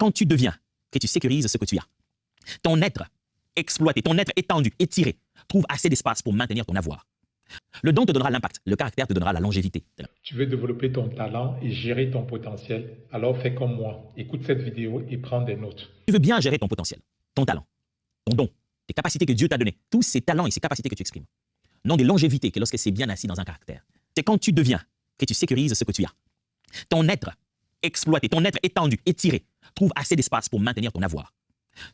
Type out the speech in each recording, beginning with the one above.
quand tu deviens que tu sécurises ce que tu as. Ton être exploité, ton être étendu, étiré, trouve assez d'espace pour maintenir ton avoir. Le don te donnera l'impact, le caractère te donnera la longévité. Tu veux développer ton talent et gérer ton potentiel, alors fais comme moi. Écoute cette vidéo et prends des notes. Tu veux bien gérer ton potentiel, ton talent, ton don, tes capacités que Dieu t'a données, tous ces talents et ces capacités que tu exprimes. Non des longévités que lorsque c'est bien assis dans un caractère. C'est quand tu deviens que tu sécurises ce que tu as. Ton être exploité, ton être étendu, étiré, trouve assez d'espace pour maintenir ton avoir.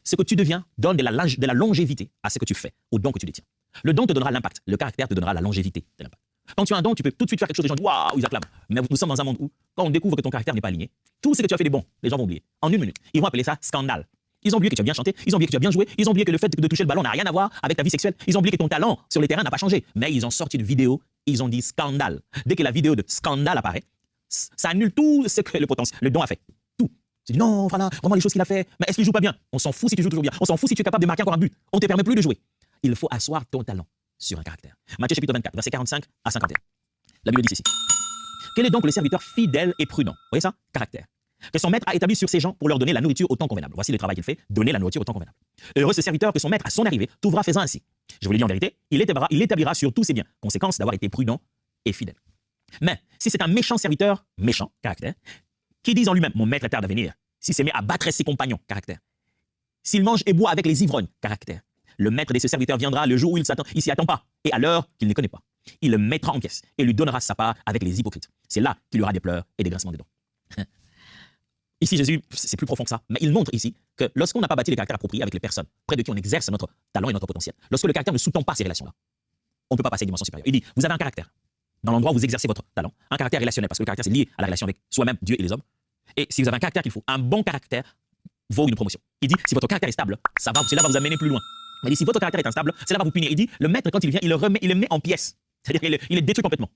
Ce que tu deviens donne de la longévité à ce que tu fais, au don que tu détiens. Le don te donnera l'impact, le caractère te donnera la longévité de l'impact. Quand tu as un don, tu peux tout de suite faire quelque chose, les gens disent waouh, ils acclament. Mais nous sommes dans un monde où, quand on découvre que ton caractère n'est pas aligné, tout ce que tu as fait de bon, les gens vont oublier. En une minute, ils vont appeler ça scandale. Ils ont oublié que tu as bien chanté, ils ont oublié que tu as bien joué, ils ont oublié que le fait de toucher le ballon n'a rien à voir avec ta vie sexuelle, ils ont oublié que ton talent sur les terrains n'a pas changé. Mais ils ont sorti une vidéo, ils ont dit scandale. Dès que la vidéo de scandale apparaît, ça annule tout ce que le don a fait. Tout. Tu dis non, voilà, vraiment les choses qu'il a fait, mais est-ce qu'il joue pas bien? On s'en fout si tu joues toujours bien, on s'en fout si tu es capable de marquer encore un but, on ne te permet plus de jouer. Il faut asseoir ton talent sur un caractère. Matthieu chapitre 24, versets 45 à 51. La Bible dit ceci. Quel est donc le serviteur fidèle et prudent? Vous voyez ça? Caractère. Que son maître a établi sur ses gens pour leur donner la nourriture au temps convenable. Voici le travail qu'il fait, donner la nourriture au temps convenable. Heureux ce serviteur que son maître, à son arrivée, trouvera faisant ainsi. Je vous le dis en vérité, il établira sur tous ses biens, conséquence d'avoir été prudent et fidèle. Mais si c'est un méchant serviteur, méchant, caractère, qui dit en lui-même, mon maître est tard à venir, s'il se met à battre ses compagnons, caractère. S'il mange et boit avec les ivrognes, caractère. Le maître de ce serviteur viendra le jour où il s'y attend pas, et à l'heure qu'il ne connaît pas. Il le mettra en pièces et lui donnera sa part avec les hypocrites. C'est là qu'il y aura des pleurs et des grincements de dents. Ici, Jésus, c'est plus profond que ça, mais il montre ici que lorsqu'on n'a pas bâti les caractères appropriés avec les personnes près de qui on exerce notre talent et notre potentiel, lorsque le caractère ne sous-tend pas ces relations-là, on ne peut pas passer à une dimension supérieure. Il dit, vous avez un caractère, dans l'endroit où vous exercez votre talent, un caractère relationnel, parce que le caractère, c'est lié à la relation avec soi-même, Dieu et les hommes. Et si vous avez un caractère qu'il faut, un bon caractère vaut une promotion. Il dit, si votre caractère est stable, cela va vous amener plus loin. Mais il dit, si votre caractère est instable, cela va vous punir. Il dit, le maître, quand il vient, il le met en pièces. C'est-à-dire qu'il est détruit complètement.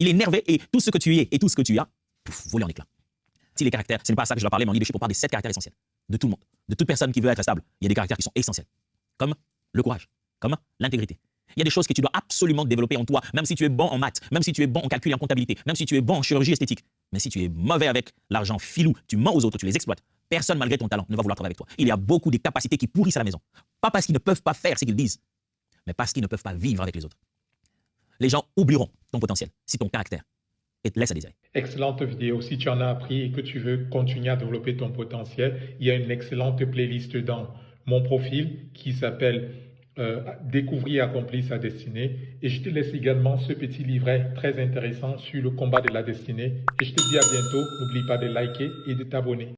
Il est énervé et tout ce que tu es et tout ce que tu as, volé en éclats. Si les caractères, ce n'est pas ça que je dois parler, mais en leadership, on parle des 7 caractères essentiels. De tout le monde. De toute personne qui veut être stable, il y a des caractères qui sont essentiels. Comme le courage, comme l'intégrité. Il y a des choses que tu dois absolument développer en toi, même si tu es bon en maths, même si tu es bon en calcul et en comptabilité, même si tu es bon en chirurgie esthétique. Mais si tu es mauvais avec l'argent filou, tu mens aux autres, tu les exploites, personne malgré ton talent ne va vouloir travailler avec toi. Il y a beaucoup de capacités qui pourrissent à la maison. Pas parce qu'ils ne peuvent pas faire ce qu'ils disent, mais parce qu'ils ne peuvent pas vivre avec les autres. Les gens oublieront ton potentiel si ton caractère laisse à désirer. Excellente vidéo. Si tu en as appris et que tu veux continuer à développer ton potentiel, il y a une excellente playlist dans mon profil qui s'appelle Découvrir et accomplir sa destinée. Et je te laisse également ce petit livret très intéressant sur le combat de la destinée. Et je te dis à bientôt. N'oublie pas de liker et de t'abonner.